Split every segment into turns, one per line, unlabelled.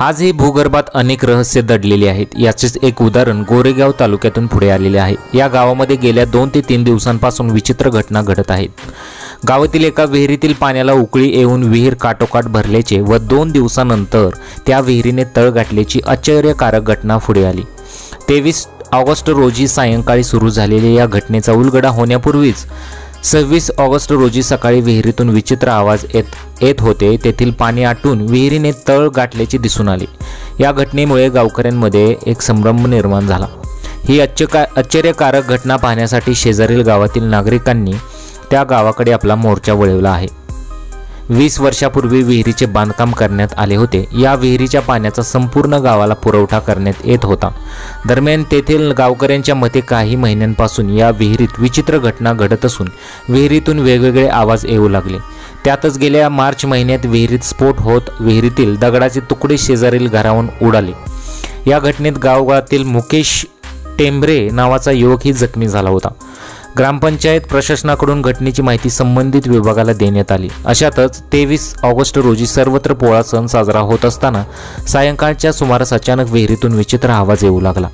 आजही भूगर्भात अनेक रहस्य दडलेली आहेत। याचेच एक उदाहरण गोरेगाव तालुक्यातून पुढे आलेले आहे। या गावामध्ये गेल्या 2 ते 3 दिवसांपासून विचित्र घटना घडत आहेत। गावातील एका विहिरीतील पाण्याला उकळी येऊन विहीर काठोकाठ भरल्याचे व 2 दिवसांनंतर त्या विहिरीने तळ गाठल्याची आश्चर्यकारक घटना पुढे आली। 23 ऑगस्ट रोजी सायंकाळी सुरू झालेल्या या घटनेचा उलगडा होण्यापूर्वीच 26 ऑगस्ट रोजी सकाळी विहिरीतून विचित्र आवाज येत होते। तेथील पाणी आटून विहिरीने तळ गाठल्याचे दिसून आले। या घटनेमुळे गावकऱ्यांमध्ये एक संभ्रम निर्माण झाला। ही आश्चर्यकारक घटना पाहण्यासाठी शेजारील गावातील नागरिकांनी त्या गावाकडे आपला मोर्चा वळवला आहे। 20 वर्षापूर्वी विहिरीचे बांधकाम करण्यात आले होते। या विहिरीच्या पाण्याचा संपूर्ण गावाला पुरवठा करण्यात येत होता। दरम्यान तेथील गावकऱ्यांच्या मते काही महिन्यांपासून या विहिरीत विचित्र घटना घडत असून विहिरीतून वेगवेगळे आवाज येऊ लागले। त्यातच गेल्या मार्च महिन्यात विहिरीत स्फोट होत विहिरीतील दगडाचे तुकडे शेजारील घरावरून उडाले। या घटनेत गावातील मुकेश टेंभरे नावाचा युवकही जखमी झाला होता। ग्रामपंचायत प्रशासनाकडून घटनेची माहिती संबंधित विभागाला देण्यात आली। अशातच 23 ऑगस्ट रोजी सर्वत्र पोळा सण साजरा होत असताना सायंकाळच्या सुमारास अचानक विहिरीतून विचित्र आवाज येऊ लागला।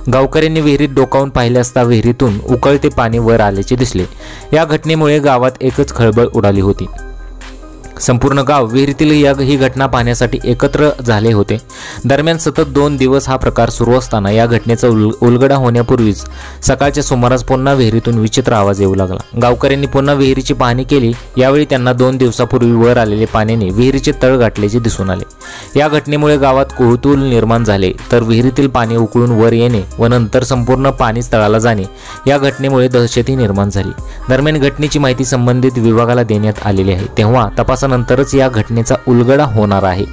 गावकऱ्यांनी विहिरीत डोकावून पाहिले असता विहिरीतून उकळते पाणी वर आल्याचे दिसले। या घटनेमुळे गावात एकच खळबळ उडाली होती। संपूर्ण गाव विहिरीतील ही घटना पाहण्यासाठी एकत्र झाले होते। दरम्यान सतत 2 दिवस हा प्रकार सुरू असताना या घटनेचा उलगडा होण्यापूर्वीच सकाळच्या सुमारास पुन्हा विहिरीतून विचित्र आवाज येऊ लागला। गावकऱ्यांनी पुन्हा विहिरीची पाहणी केली। यावेळी त्यांना 2 दिवसापूर्वी वर आलेले पाण्याने विहिरीचे तळ गाठल्याचे दिसून आले। या घटनेमुळे गावात कुतूहल निर्माण झाले, तर विहिरीतील पाणी उकळून वर येणे व नंतर संपूर्ण पाणी तळाला जाणे या घटनेमुळे दहशतही निर्माण झाली। दरम्यान घटनेची माहिती संबंधित विभागाला देण्यात आलेली आहे। तेव्हा तपासानंतरच या घटनेचा उलगडा होणार आहे।